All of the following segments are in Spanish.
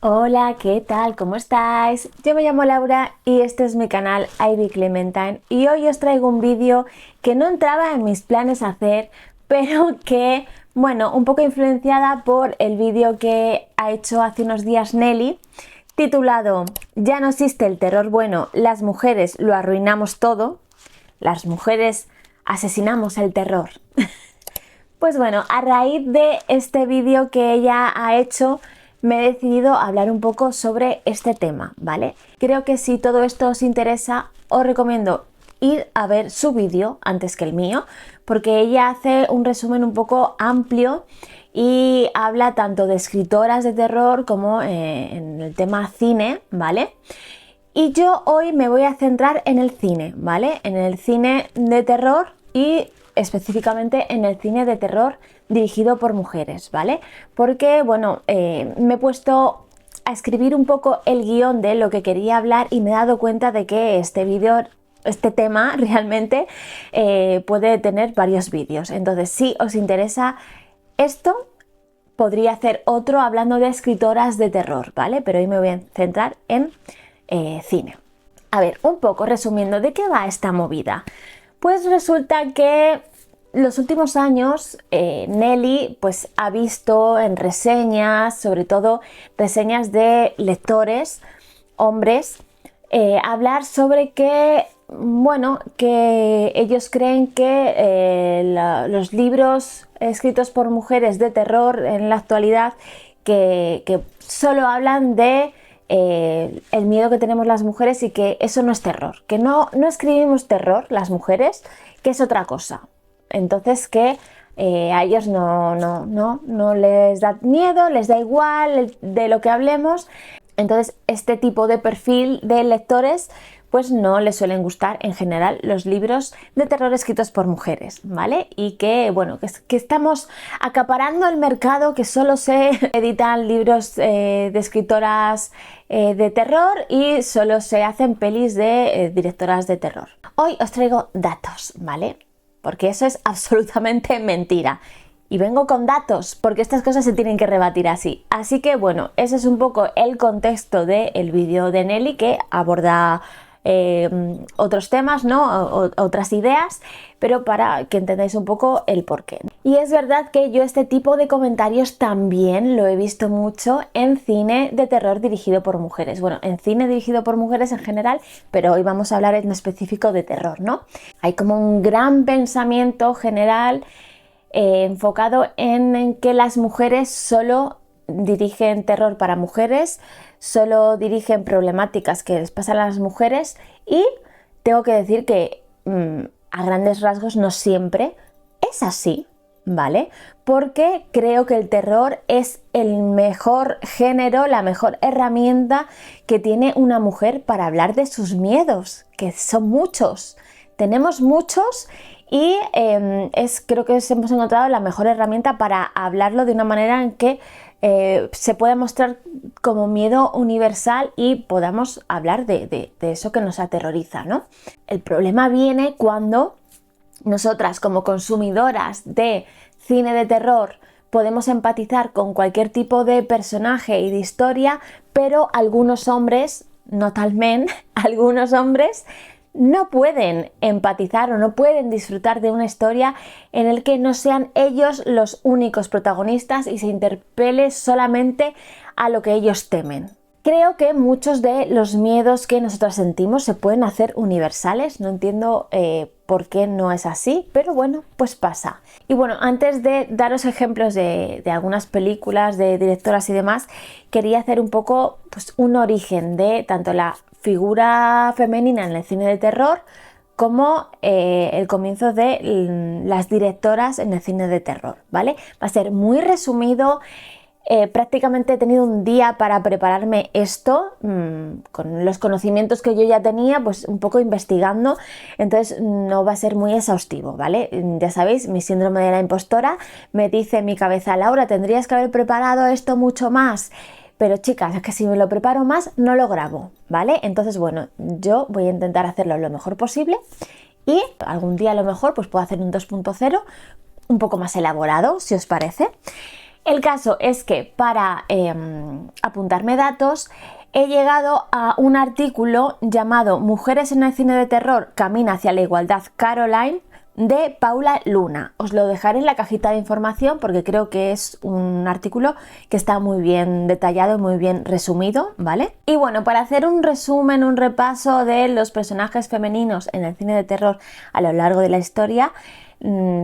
Hola, ¿qué tal? ¿Cómo estáis? Yo me llamo Laura y este es mi canal Ivy Clementine y hoy os traigo un vídeo que no entraba en mis planes hacer, pero que, bueno, un poco influenciada por el vídeo que ha hecho hace unos días Nelly, titulado "Ya no existe el terror bueno, las mujeres lo arruinamos todo, las mujeres asesinamos el terror". Pues bueno, a raíz de este vídeo que ella ha hecho, me he decidido hablar un poco sobre este tema, ¿vale? Creo que si todo esto os interesa, os recomiendo ir a ver su vídeo antes que el mío, porque ella hace un resumen un poco amplio y habla tanto de escritoras de terror como en el tema cine, ¿vale? Y yo hoy me voy a centrar en el cine, ¿vale? En el cine de terror y específicamente en el cine de terror dirigido por mujeres, ¿vale? Porque, bueno, me he puesto a escribir un poco el guión de lo que quería hablar y me he dado cuenta de que este tema realmente puede tener varios vídeos. Entonces, si os interesa esto, podría hacer otro hablando de escritoras de terror, ¿vale? Pero hoy me voy a centrar en cine. A ver, un poco resumiendo, ¿de qué va esta movida? Pues resulta que los últimos años Nelly pues ha visto en reseñas, sobre todo reseñas de lectores, hombres, hablar sobre que, bueno, que ellos creen que los libros escritos por mujeres de terror en la actualidad que solo hablan de el miedo que tenemos las mujeres y que eso no es terror, que no escribimos terror las mujeres, que es otra cosa. Entonces que a ellos no les da miedo, les da igual de lo que hablemos. Entonces este tipo de perfil de lectores pues no les suelen gustar en general los libros de terror escritos por mujeres, ¿vale? Y que, bueno, que estamos acaparando el mercado, que solo se editan libros de escritoras de terror y solo se hacen pelis de directoras de terror. Hoy os traigo datos, ¿vale? Porque eso es absolutamente mentira. Y vengo con datos, porque estas cosas se tienen que rebatir así. Así que, bueno, ese es un poco el contexto del vídeo de Nelly, que aborda otros temas, ¿no? Otras ideas, pero para que entendáis un poco el porqué. Y es verdad que yo este tipo de comentarios también lo he visto mucho en cine de terror dirigido por mujeres. Bueno, en cine dirigido por mujeres en general, pero hoy vamos a hablar en específico de terror, ¿no? Hay como un gran pensamiento general enfocado en que las mujeres solo dirigen terror para mujeres, solo dirigen problemáticas que les pasan a las mujeres y tengo que decir que a grandes rasgos no siempre es así, ¿vale? Porque creo que el terror es el mejor género, la mejor herramienta que tiene una mujer para hablar de sus miedos, que son muchos, tenemos muchos. Y creo que hemos encontrado la mejor herramienta para hablarlo de una manera en que se pueda mostrar como miedo universal y podamos hablar de eso que nos aterroriza, ¿no? El problema viene cuando nosotras, como consumidoras de cine de terror, podemos empatizar con cualquier tipo de personaje y de historia, pero algunos hombres, not all men, algunos hombres no pueden empatizar o no pueden disfrutar de una historia en la que no sean ellos los únicos protagonistas y se interpele solamente a lo que ellos temen. Creo que muchos de los miedos que nosotros sentimos se pueden hacer universales, no entiendo por qué no es así, pero bueno, pues pasa. Y bueno, antes de daros ejemplos de algunas películas, de directoras y demás, quería hacer un poco pues, un origen de tanto la figura femenina en el cine de terror como el comienzo de las directoras en el cine de terror, ¿vale? Va a ser muy resumido. Prácticamente he tenido un día para prepararme esto, con los conocimientos que yo ya tenía, pues un poco investigando, entonces no va a ser muy exhaustivo, ¿vale? Ya sabéis, mi síndrome de la impostora me dice en mi cabeza: Laura, tendrías que haber preparado esto mucho más. Pero chicas, es que si me lo preparo más, no lo grabo, ¿vale? Entonces, bueno, yo voy a intentar hacerlo lo mejor posible y algún día a lo mejor pues puedo hacer un 2.0 un poco más elaborado, si os parece. El caso es que para apuntarme datos he llegado a un artículo llamado Mujeres en el cine de terror, camina hacia la igualdad, Caroline, de Paula Luna. Os lo dejaré en la cajita de información porque creo que es un artículo que está muy bien detallado y muy bien resumido, ¿vale? Y bueno, para hacer un resumen, un repaso de los personajes femeninos en el cine de terror a lo largo de la historia,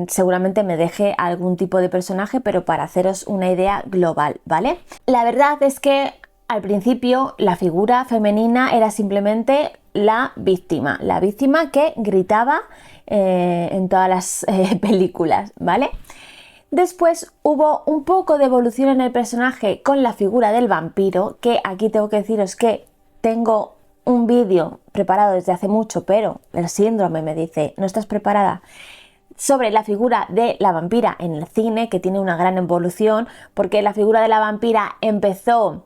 seguramente me deje algún tipo de personaje, pero para haceros una idea global, ¿vale? La verdad es que al principio la figura femenina era simplemente la víctima que gritaba en todas las películas, ¿vale? Después hubo un poco de evolución en el personaje con la figura del vampiro, que aquí tengo que deciros que tengo un vídeo preparado desde hace mucho, pero el síndrome me dice, no estás preparada, sobre la figura de la vampira en el cine, que tiene una gran evolución, porque la figura de la vampira empezó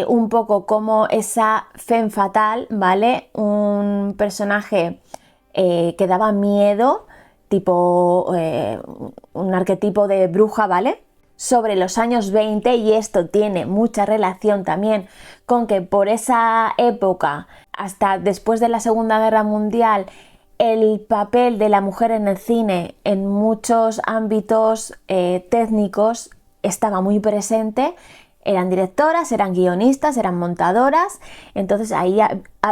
un poco como esa femme fatale, ¿vale? Un personaje que daba miedo, tipo un arquetipo de bruja, ¿vale? Sobre los años 20, y esto tiene mucha relación también con que por esa época, hasta después de la Segunda Guerra Mundial, el papel de la mujer en el cine en muchos ámbitos técnicos estaba muy presente. Eran directoras, eran guionistas, eran montadoras, entonces ahí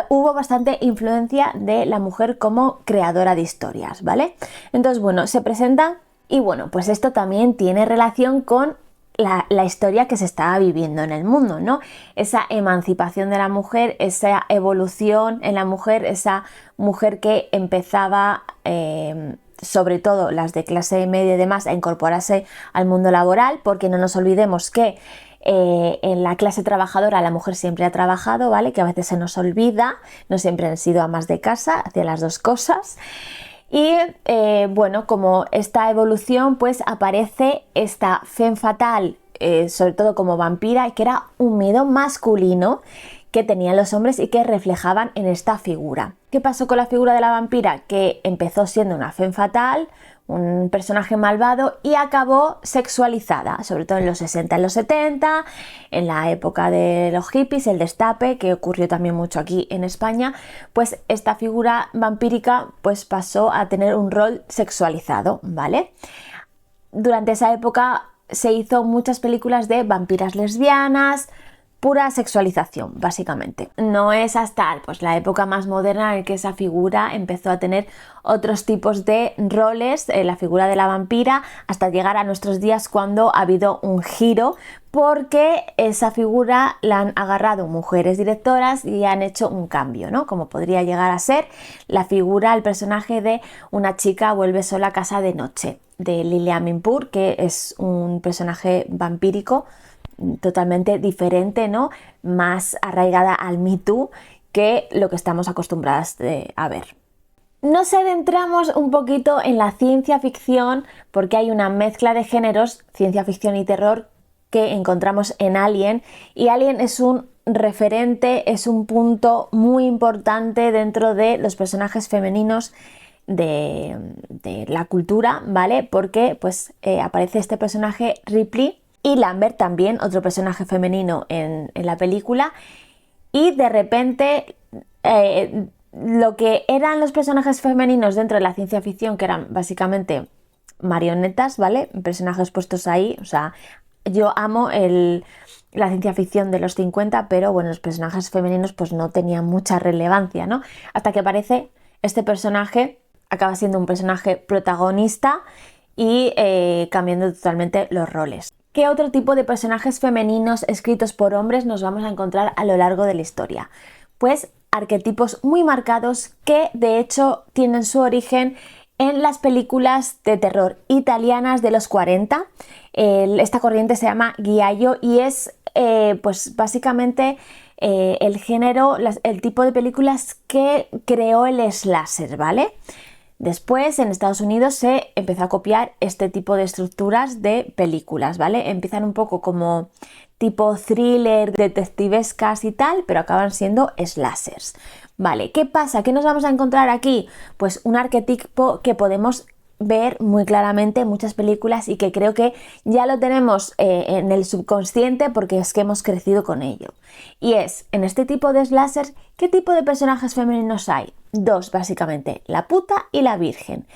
hubo bastante influencia de la mujer como creadora de historias, ¿vale? Entonces, bueno, se presenta y bueno, pues esto también tiene relación con la historia que se estaba viviendo en el mundo, ¿no? Esa emancipación de la mujer, esa evolución en la mujer, esa mujer que empezaba, sobre todo las de clase media y demás, a incorporarse al mundo laboral, porque no nos olvidemos que en la clase trabajadora la mujer siempre ha trabajado, ¿vale? Que a veces se nos olvida, no siempre han sido amas de casa, hacía las dos cosas. Y bueno, como esta evolución, pues aparece esta femme fatale, sobre todo como vampira, que era un miedo masculino que tenían los hombres y que reflejaban en esta figura. ¿Qué pasó con la figura de la vampira? Que empezó siendo una femme fatale, un personaje malvado, y acabó sexualizada, sobre todo en los 60, en los 70, en la época de los hippies, el destape, que ocurrió también mucho aquí en España, pues esta figura vampírica pues pasó a tener un rol sexualizado, ¿vale? Durante esa época se hizo muchas películas de vampiras lesbianas, pura sexualización, básicamente. No es hasta pues, la época más moderna en que esa figura empezó a tener otros tipos de roles, la figura de la vampira, hasta llegar a nuestros días, cuando ha habido un giro, porque esa figura la han agarrado mujeres directoras y han hecho un cambio, ¿no? Como podría llegar a ser la figura, el personaje de Una chica vuelve sola a casa de noche, de Lily Amirpour, que es un personaje vampírico totalmente diferente, ¿no? Más arraigada al Me Too que lo que estamos acostumbradas a ver. Nos adentramos un poquito en la ciencia ficción, porque hay una mezcla de géneros, ciencia ficción y terror, que encontramos en Alien, y Alien es un referente, es un punto muy importante dentro de los personajes femeninos de la cultura, ¿vale? Porque pues aparece este personaje Ripley, y Lambert también, otro personaje femenino en la película, y de repente lo que eran los personajes femeninos dentro de la ciencia ficción, que eran básicamente marionetas, ¿vale? Personajes puestos ahí, o sea, yo amo la ciencia ficción de los 50, pero bueno, los personajes femeninos pues no tenían mucha relevancia, ¿no? Hasta que aparece este personaje, acaba siendo un personaje protagonista y cambiando totalmente los roles. ¿Qué otro tipo de personajes femeninos escritos por hombres nos vamos a encontrar a lo largo de la historia? Pues arquetipos muy marcados que de hecho tienen su origen en las películas de terror italianas de los 40. Esta corriente se llama Giallo y es pues básicamente el género, el tipo de películas que creó el slasher, ¿vale? Después, en Estados Unidos se empezó a copiar este tipo de estructuras de películas, ¿vale? Empiezan un poco como tipo thriller, detectivescas y tal, pero acaban siendo slashers. Vale, ¿qué pasa? ¿Qué nos vamos a encontrar aquí? Pues un arquetipo que podemos ver muy claramente muchas películas y que creo que ya lo tenemos en el subconsciente porque es que hemos crecido con ello. Y es, en este tipo de slashers, ¿qué tipo de personajes femeninos hay? Dos, básicamente, la puta y la virgen.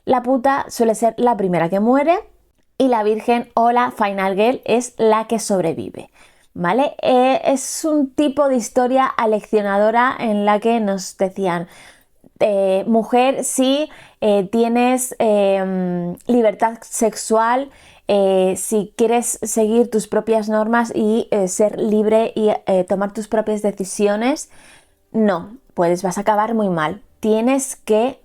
La puta suele ser la primera que muere y la virgen o la final girl es la que sobrevive. ¿Vale? Es un tipo de historia aleccionadora en la que nos decían, mujer, si tienes libertad sexual, si quieres seguir tus propias normas y ser libre y tomar tus propias decisiones, no, vas a acabar muy mal. Tienes que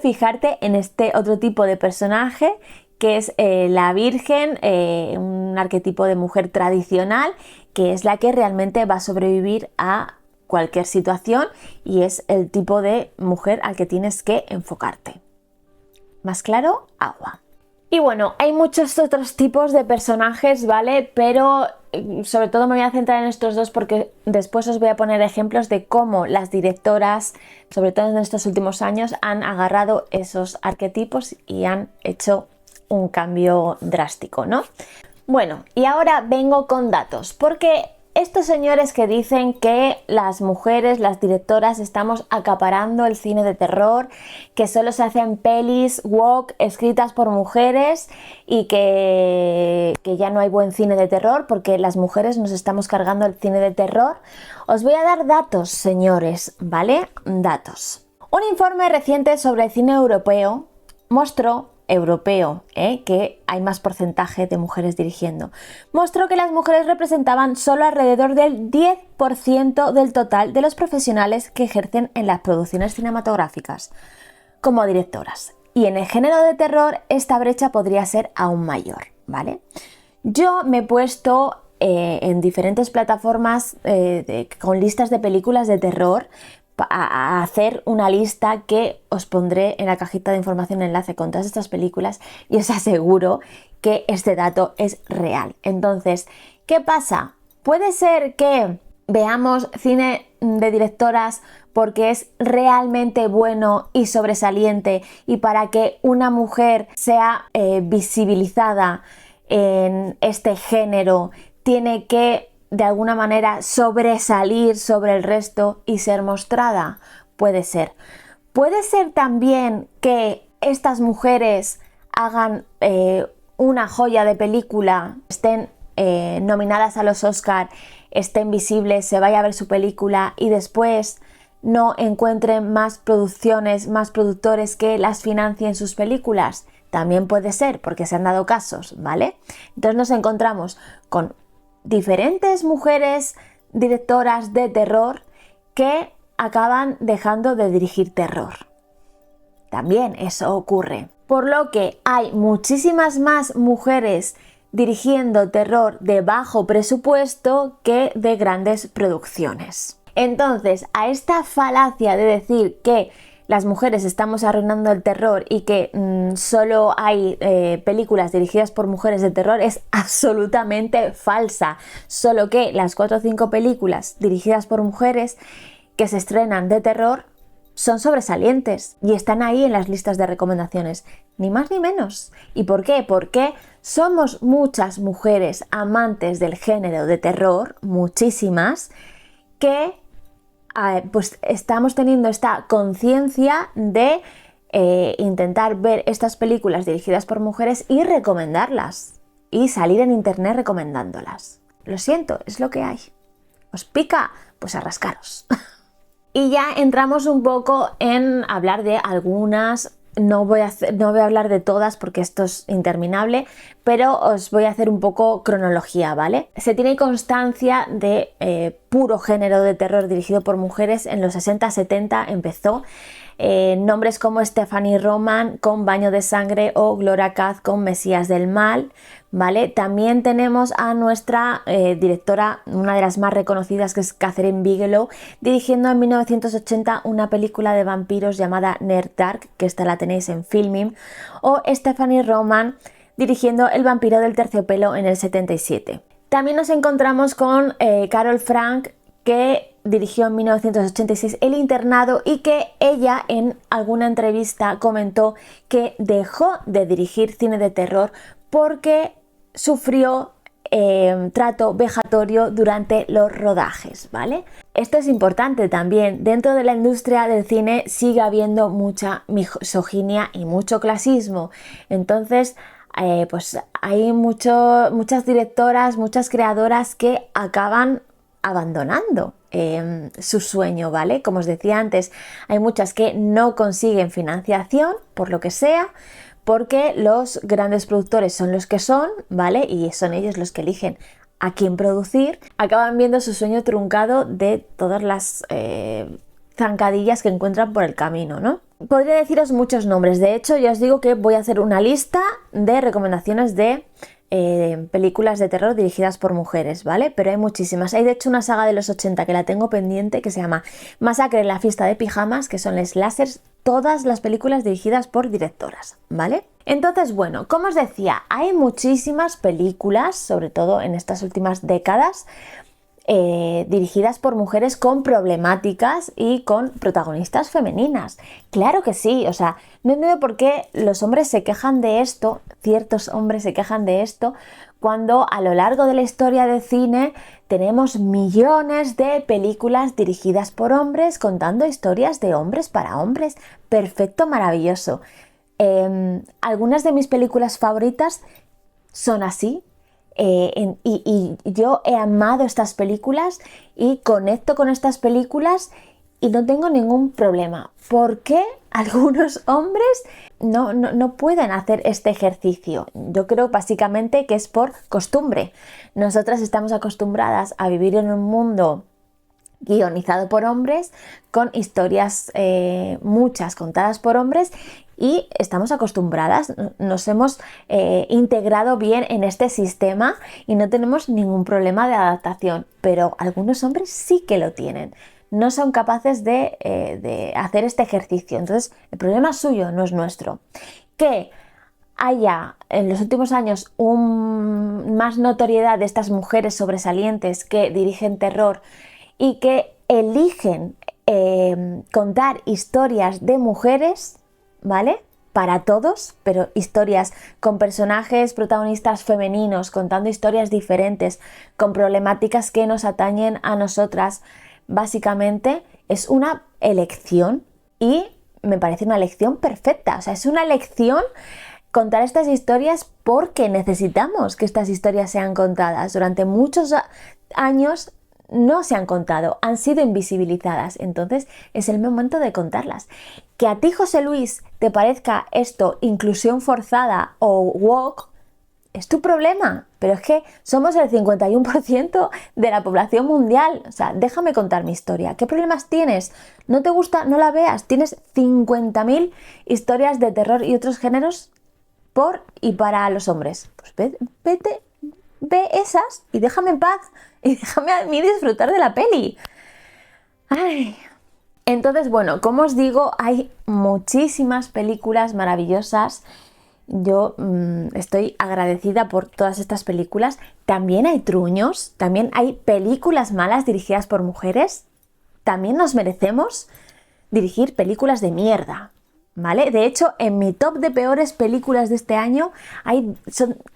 fijarte en este otro tipo de personaje que es la virgen, un arquetipo de mujer tradicional, que es la que realmente va a sobrevivir a cualquier situación y es el tipo de mujer al que tienes que enfocarte. ¿Más claro? Agua. Y bueno, hay muchos otros tipos de personajes, ¿vale? Pero sobre todo me voy a centrar en estos dos porque después os voy a poner ejemplos de cómo las directoras, sobre todo en estos últimos años, han agarrado esos arquetipos y han hecho un cambio drástico, ¿no? Bueno, y ahora vengo con datos, porque estos señores que dicen que las mujeres, las directoras, estamos acaparando el cine de terror, que solo se hacen pelis woke escritas por mujeres y que ya no hay buen cine de terror porque las mujeres nos estamos cargando el cine de terror, os voy a dar datos, señores, ¿vale? Datos. Un informe reciente sobre el cine europeo mostró que hay más porcentaje de mujeres dirigiendo, mostró que las mujeres representaban solo alrededor del 10% del total de los profesionales que ejercen en las producciones cinematográficas como directoras. Y en el género de terror esta brecha podría ser aún mayor, ¿vale? Yo me he puesto en diferentes plataformas con listas de películas de terror a hacer una lista que os pondré en la cajita de información enlace con todas estas películas y os aseguro que este dato es real. Entonces, ¿qué pasa? Puede ser que veamos cine de directoras porque es realmente bueno y sobresaliente y para que una mujer sea visibilizada en este género tiene que de alguna manera sobresalir sobre el resto y ser mostrada. Puede ser. Puede ser también que estas mujeres hagan una joya de película, estén nominadas a los Oscar, estén visibles, se vaya a ver su película y después no encuentren más producciones, más productores que las financien sus películas. También puede ser, porque se han dado casos, ¿vale? Entonces nos encontramos con diferentes mujeres directoras de terror que acaban dejando de dirigir terror. También eso ocurre. Por lo que hay muchísimas más mujeres dirigiendo terror de bajo presupuesto que de grandes producciones. Entonces, a esta falacia de decir que las mujeres estamos arruinando el terror y que solo hay películas dirigidas por mujeres de terror es absolutamente falsa. Solo que las 4 o 5 películas dirigidas por mujeres que se estrenan de terror son sobresalientes y están ahí en las listas de recomendaciones, ni más ni menos. ¿Y por qué? Porque somos muchas mujeres amantes del género de terror, muchísimas, que pues estamos teniendo esta conciencia de intentar ver estas películas dirigidas por mujeres y recomendarlas y salir en internet recomendándolas. Lo siento, es lo que hay. ¿Os pica? Pues a rascaros. Y ya entramos un poco en hablar de algunas. No voy a hablar de todas porque esto es interminable, pero os voy a hacer un poco cronología, ¿vale? Se tiene constancia de puro género de terror dirigido por mujeres. En los 60-70 empezó. Nombres como Stephanie Roman con Baño de Sangre o Gloria Katz con Mesías del Mal, ¿vale? También tenemos a nuestra directora, una de las más reconocidas, que es Catherine Bigelow, dirigiendo en 1980 una película de vampiros llamada Near Dark, que esta la tenéis en Filming, o Stephanie Roman dirigiendo El vampiro del terciopelo en el 77. También nos encontramos con Carol Frank, que dirigió en 1986 El internado y que ella en alguna entrevista comentó que dejó de dirigir cine de terror porque sufrió trato vejatorio durante los rodajes, ¿vale? Esto es importante también. Dentro de la industria del cine sigue habiendo mucha misoginia y mucho clasismo. Entonces, pues hay muchas directoras, muchas creadoras que acaban abandonando su sueño, ¿vale? Como os decía antes, hay muchas que no consiguen financiación, por lo que sea, porque los grandes productores son los que son, ¿vale? Y son ellos los que eligen a quién producir, acaban viendo su sueño truncado de todas las zancadillas que encuentran por el camino, ¿no? Podría deciros muchos nombres, de hecho ya os digo que voy a hacer una lista de recomendaciones de películas de terror dirigidas por mujeres, ¿vale? Pero hay muchísimas. Hay de hecho una saga de los 80 que la tengo pendiente que se llama Masacre en la fiesta de pijamas, que son les slashers, todas las películas dirigidas por directoras, ¿vale? Entonces, bueno, como os decía, hay muchísimas películas, sobre todo en estas últimas décadas, dirigidas por mujeres con problemáticas y con protagonistas femeninas. Claro que sí, o sea, no entiendo por qué los hombres se quejan de esto, ciertos hombres se quejan de esto, cuando a lo largo de la historia del cine tenemos millones de películas dirigidas por hombres contando historias de hombres para hombres. Perfecto, maravilloso. Algunas de mis películas favoritas son así. Y yo he amado estas películas y conecto con estas películas y no tengo ningún problema. ¿Por qué algunos hombres no pueden hacer este ejercicio? Yo creo básicamente que es por costumbre. Nosotras estamos acostumbradas a vivir en un mundo guionizado por hombres, con historias muchas contadas por hombres, y estamos acostumbradas, nos hemos integrado bien en este sistema y no tenemos ningún problema de adaptación, pero algunos hombres sí que lo tienen, no son capaces de hacer este ejercicio. Entonces el problema es suyo, no es nuestro. Que haya en los últimos años más notoriedad de estas mujeres sobresalientes que dirigen terror y que eligen contar historias de mujeres, ¿vale? Para todos, pero historias con personajes protagonistas femeninos, contando historias diferentes, con problemáticas que nos atañen a nosotras. Básicamente es una elección y me parece una elección perfecta. O sea, es una elección contar estas historias porque necesitamos que estas historias sean contadas. Durante muchos años no se han contado, han sido invisibilizadas, entonces es el momento de contarlas. Que a ti, José Luis, te parezca esto inclusión forzada o woke, es tu problema, pero es que somos el 51% de la población mundial. O sea, déjame contar mi historia. ¿Qué problemas tienes? ¿No te gusta? No la veas. Tienes 50.000 historias de terror y otros géneros por y para los hombres. Pues vete, ve esas y déjame en paz y déjame a mí disfrutar de la peli. Ay. Entonces, bueno, como os digo, hay muchísimas películas maravillosas. Yo estoy agradecida por todas estas películas. También hay truños, también hay películas malas dirigidas por mujeres. También nos merecemos dirigir películas de mierda, ¿vale? De hecho, en mi top de peores películas de este año he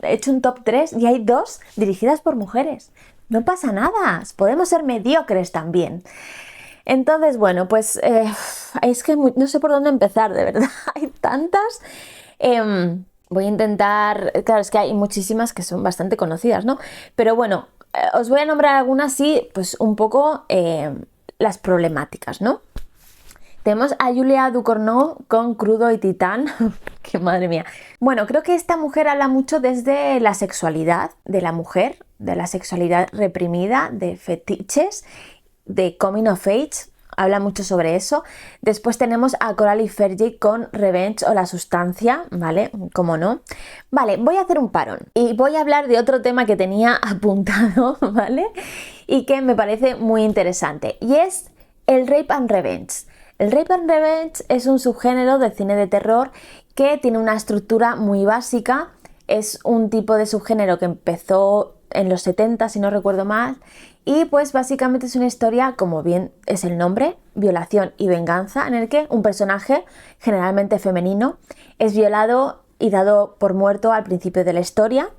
hecho un top 3 y hay 2 dirigidas por mujeres. No pasa nada, podemos ser mediocres también. Entonces, bueno, pues es que no sé por dónde empezar, de verdad. Hay tantas. Voy a intentar, claro, es que hay muchísimas que son bastante conocidas, ¿no? Pero bueno, os voy a nombrar algunas, sí, pues un poco las problemáticas, ¿no? Tenemos a Julia Ducournau con Crudo y Titán, que madre mía. Bueno, creo que esta mujer habla mucho desde la sexualidad de la mujer, de la sexualidad reprimida, de fetiches, de coming of age. Habla mucho sobre eso. Después tenemos a Coralie Fergie con Revenge o La Sustancia, ¿vale? ¿Cómo no? Vale, voy a hacer un parón y voy a hablar de otro tema que tenía apuntado, ¿vale? Y que me parece muy interesante, y es el Rape and Revenge. El Rape and Revenge es un subgénero del cine de terror que tiene una estructura muy básica. Es un tipo de subgénero que empezó en los 70, si no recuerdo mal, Y pues básicamente es una historia, como bien es el nombre, violación y venganza, en el que un personaje, generalmente femenino, es violado y dado por muerto al principio de la historia.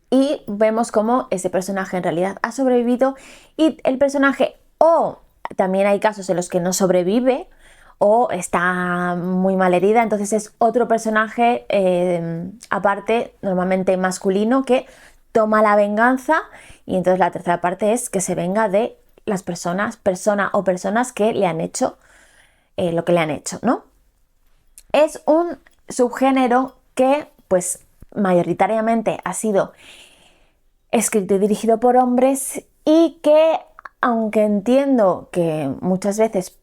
Y vemos cómo ese personaje en realidad ha sobrevivido y el personaje, o también hay casos en los que no sobrevive o está muy mal herida, entonces es otro personaje aparte, normalmente masculino, que toma la venganza, y entonces la tercera parte es que se venga de las personas, persona o personas que le han hecho lo que le han hecho, ¿no? Es un subgénero que pues mayoritariamente ha sido escrito y dirigido por hombres y que, aunque entiendo que muchas veces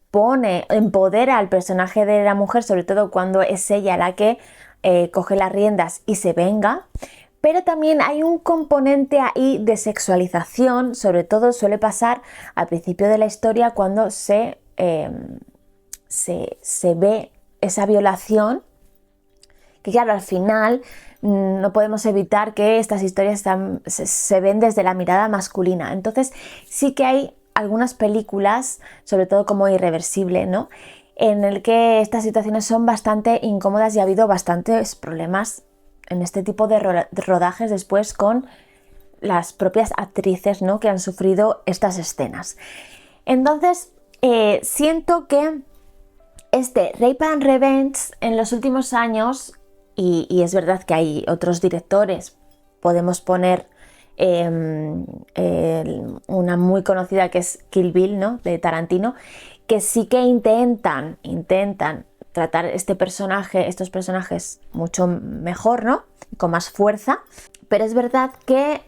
empodera al personaje de la mujer, sobre todo cuando es ella la que coge las riendas y se venga, pero también hay un componente ahí de sexualización, sobre todo suele pasar al principio de la historia cuando se ve esa violación, que claro, al final no podemos evitar que estas historias se ven desde la mirada masculina. Entonces sí que hay algunas películas, sobre todo como Irreversible, ¿no?, en el que estas situaciones son bastante incómodas y ha habido bastantes problemas en este tipo de rodajes después con las propias actrices, ¿no?, que han sufrido estas escenas. Entonces siento que este Rape and Revenge en los últimos años, y es verdad que hay otros directores, podemos poner una muy conocida que es Kill Bill, ¿no?, de Tarantino, que sí que intentan tratar estos personajes mucho mejor, ¿no?, con más fuerza. Pero es verdad que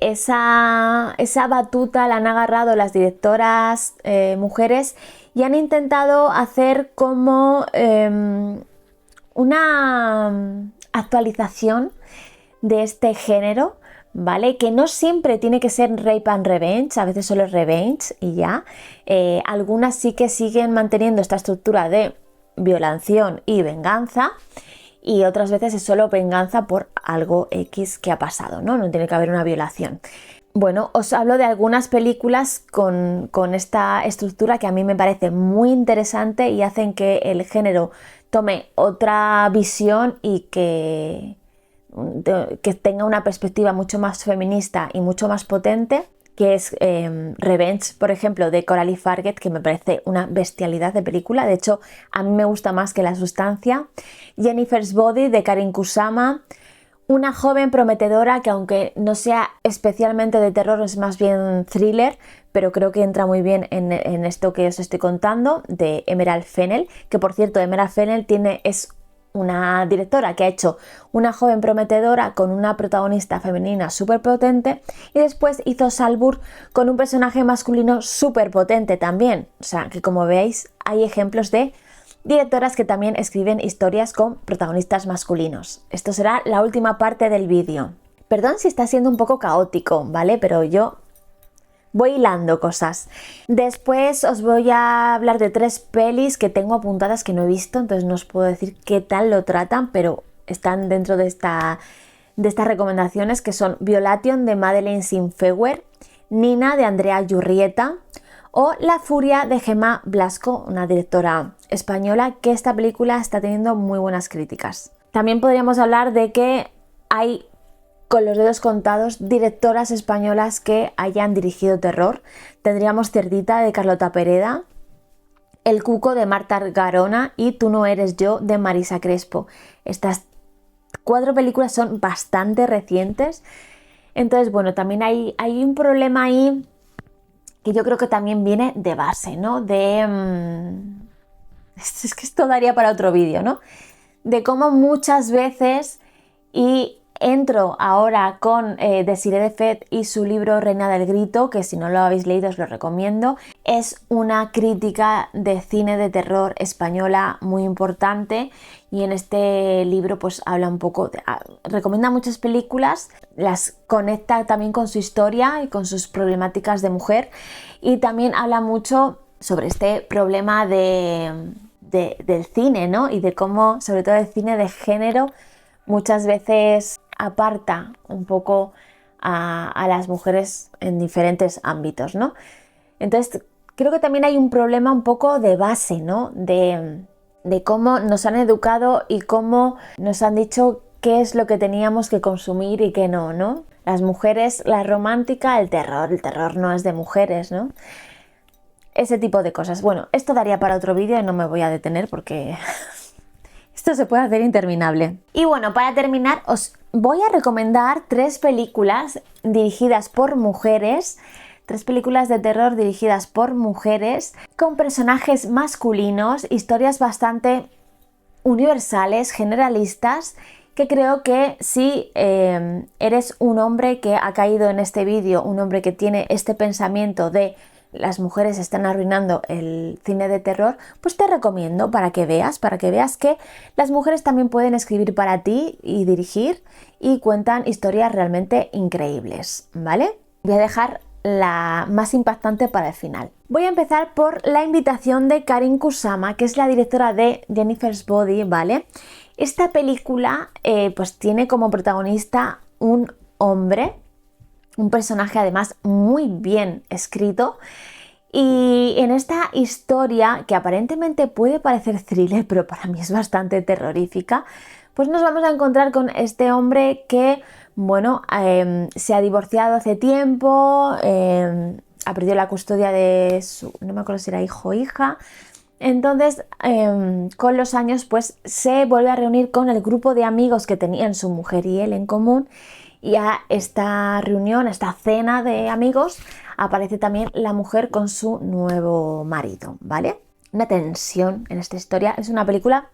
esa batuta la han agarrado las directoras mujeres y han intentado hacer como una actualización de este género, ¿vale? Que no siempre tiene que ser Rape and Revenge, a veces solo es Revenge y ya. Algunas sí que siguen manteniendo esta estructura de violación y venganza, y otras veces es solo venganza por algo X que ha pasado, ¿no? No tiene que haber una violación. Bueno, os hablo de algunas películas con esta estructura que a mí me parece muy interesante y hacen que el género tome otra visión y que tenga una perspectiva mucho más feminista y mucho más potente, que es Revenge, por ejemplo, de Coralie Farget, que me parece una bestialidad de película. De hecho, a mí me gusta más que La Sustancia. Jennifer's Body, de Karin Kusama. Una joven prometedora, que aunque no sea especialmente de terror, es más bien thriller, pero creo que entra muy bien en esto que os estoy contando, de Emerald Fennell, que por cierto Emerald Fennell es una directora que ha hecho Una joven prometedora con una protagonista femenina súper potente, y después hizo Saltburn con un personaje masculino súper potente también. O sea que, como veis, hay ejemplos de directoras que también escriben historias con protagonistas masculinos. Esto será la última parte del vídeo. Perdón si está siendo un poco caótico, ¿vale? Pero yo voy hilando cosas. Después os voy a hablar de 3 pelis que tengo apuntadas que no he visto, entonces no os puedo decir qué tal lo tratan, pero están dentro de estas recomendaciones, que son Violation, de Madeleine Sinclair, Nina, de Andrea Yurrieta, o La furia, de Gemma Blasco, una directora española, que esta película está teniendo muy buenas críticas. También podríamos hablar de que hay, con los dedos contados, directoras españolas que hayan dirigido terror. Tendríamos Cerdita, de Carlota Pereda, El cuco, de Marta Garona, y Tú no eres yo, de Marisa Crespo. Estas 4 películas son bastante recientes. Entonces, bueno, también hay un problema ahí que yo creo que también viene de base, ¿no? Es que esto daría para otro vídeo, ¿no? De cómo muchas veces, y entro ahora con Desiree Defet y su libro Reina del Grito, que si no lo habéis leído os lo recomiendo, es una crítica de cine de terror española muy importante, y en este libro pues habla un poco, recomienda muchas películas, las conecta también con su historia y con sus problemáticas de mujer, y también habla mucho sobre este problema del cine, ¿no? Y de cómo, sobre todo el cine de género, muchas veces aparta un poco a las mujeres en diferentes ámbitos, ¿no? Entonces, creo que también hay un problema un poco de base, ¿no? De cómo nos han educado y cómo nos han dicho qué es lo que teníamos que consumir y qué no, ¿no? Las mujeres, la romántica, el terror no es de mujeres, ¿no? Ese tipo de cosas. Bueno, esto daría para otro vídeo y no me voy a detener porque esto se puede hacer interminable. Y bueno, para terminar, os voy a recomendar 3 películas dirigidas por mujeres, 3 películas de terror dirigidas por mujeres, con personajes masculinos, historias bastante universales, generalistas, que creo que si eres un hombre que ha caído en este vídeo, un hombre que tiene este pensamiento de las mujeres están arruinando el cine de terror, pues te recomiendo para que veas que las mujeres también pueden escribir para ti y dirigir y cuentan historias realmente increíbles, ¿vale? Voy a dejar la más impactante para el final. Voy a empezar por La invitación de Karin Kusama, que es la directora de Jennifer's Body, ¿vale? Esta película pues tiene como protagonista un hombre, un personaje además muy bien escrito, y en esta historia, que aparentemente puede parecer thriller, pero para mí es bastante terrorífica, pues nos vamos a encontrar con este hombre que, bueno, se ha divorciado hace tiempo, ha perdido la custodia de su, no me acuerdo si era hijo o hija. Entonces, con los años, pues se vuelve a reunir con el grupo de amigos que tenían su mujer y él en común. Y a esta reunión, a esta cena de amigos, aparece también la mujer con su nuevo marido, ¿vale? Una tensión en esta historia. Es una película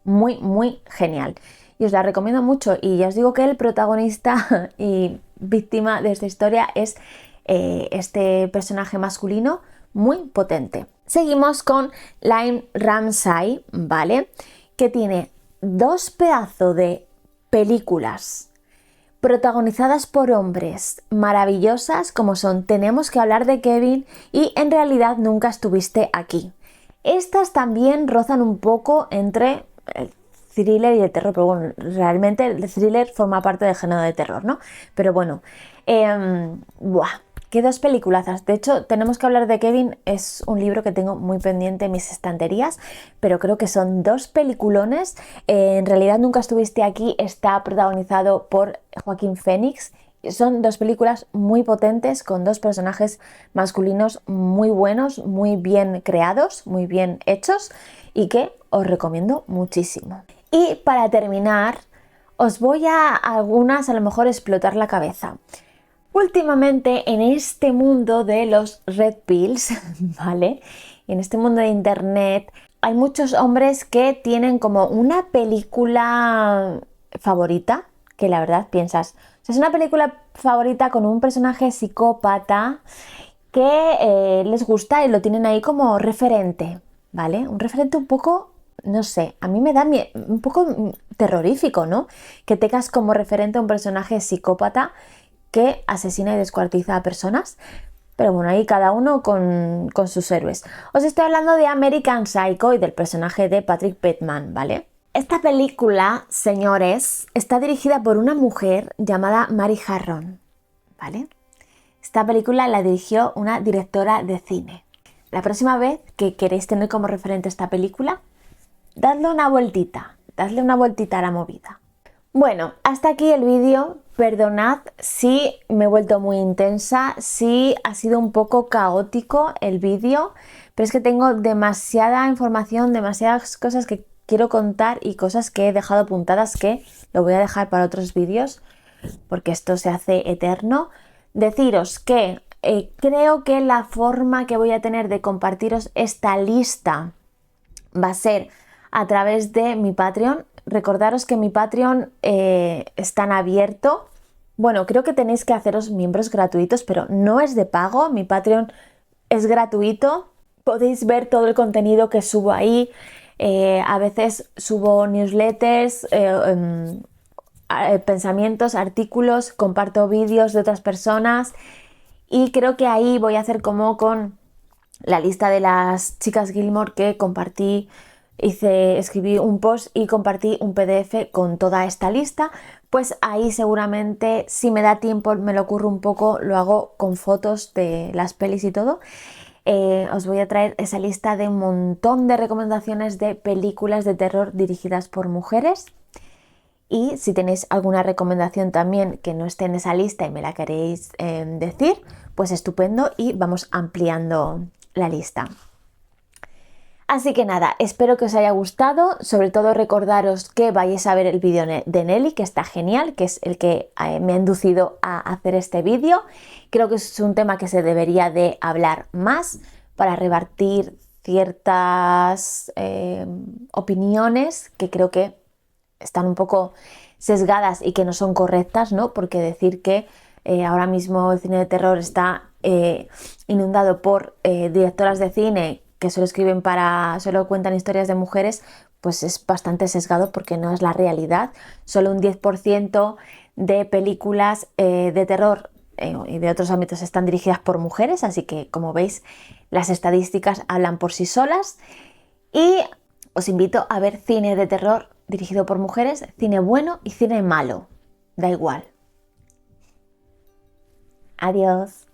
muy, muy genial. Y os la recomiendo mucho. Y ya os digo que el protagonista y víctima de esta historia es este personaje masculino muy potente. Seguimos con Lynne Ramsay, ¿vale? Que tiene 2 pedazos de películas protagonizadas por hombres maravillosas como son Tenemos que hablar de Kevin y En realidad nunca estuviste aquí. Estas también rozan un poco entre el thriller y el terror, pero bueno, realmente el thriller forma parte del género de terror, ¿no? Pero bueno, qué 2 peliculazas. De hecho, Tenemos que hablar de Kevin es un libro que tengo muy pendiente en mis estanterías, pero creo que son 2 peliculones. En realidad nunca estuviste aquí, está protagonizado por Joaquín Phoenix. Son 2 películas muy potentes con 2 personajes masculinos muy buenos, muy bien creados, muy bien hechos y que os recomiendo muchísimo. Y para terminar, os voy a algunas a lo mejor explotar la cabeza. Últimamente en este mundo de los red pills, ¿vale? En este mundo de internet hay muchos hombres que tienen como una película favorita, que la verdad piensas, o sea, es una película favorita con un personaje psicópata que les gusta y lo tienen ahí como referente, ¿vale? Un referente un poco, no sé, a mí me da un poco terrorífico, ¿no? Que tengas como referente a un personaje psicópata que asesina y descuartiza a personas. Pero bueno, ahí cada uno con sus héroes. Os estoy hablando de American Psycho y del personaje de Patrick Bateman, ¿vale? Esta película, señores, está dirigida por una mujer llamada Mary Harron, ¿vale? Esta película la dirigió una directora de cine. La próxima vez que queréis tener como referente esta película, dadle una vueltita a la movida. Bueno, hasta aquí el vídeo. Perdonad si me he vuelto muy intensa, si ha sido un poco caótico el vídeo, pero es que tengo demasiada información, demasiadas cosas que quiero contar y cosas que he dejado apuntadas que lo voy a dejar para otros vídeos porque esto se hace eterno. Deciros que creo que la forma que voy a tener de compartiros esta lista va a ser a través de mi Patreon. Recordaros que mi Patreon está en abierto. Bueno, creo que tenéis que haceros miembros gratuitos, pero no es de pago. Mi Patreon es gratuito. Podéis ver todo el contenido que subo ahí. A veces subo newsletters, pensamientos, artículos, comparto vídeos de otras personas. Y creo que ahí voy a hacer como con la lista de las chicas Gilmore que compartí escribí un post y compartí un PDF con toda esta lista. Pues ahí seguramente, si me da tiempo, me lo ocurre un poco, lo hago con fotos de las pelis y todo. Os voy a traer esa lista de un montón de recomendaciones de películas de terror dirigidas por mujeres. Y si tenéis alguna recomendación también que no esté en esa lista y me la queréis decir, pues estupendo y vamos ampliando la lista. Así que nada, espero que os haya gustado, sobre todo recordaros que vayáis a ver el vídeo de Nelly, que está genial, que es el que me ha inducido a hacer este vídeo. Creo que es un tema que se debería de hablar más para rebatir ciertas opiniones que creo que están un poco sesgadas y que no son correctas, ¿no? Porque decir que ahora mismo el cine de terror está inundado por directoras de cine que solo cuentan historias de mujeres, pues es bastante sesgado porque no es la realidad. Solo un 10% de películas de terror y de otros ámbitos están dirigidas por mujeres, así que como veis las estadísticas hablan por sí solas. Y os invito a ver cine de terror dirigido por mujeres, cine bueno y cine malo, da igual. Adiós.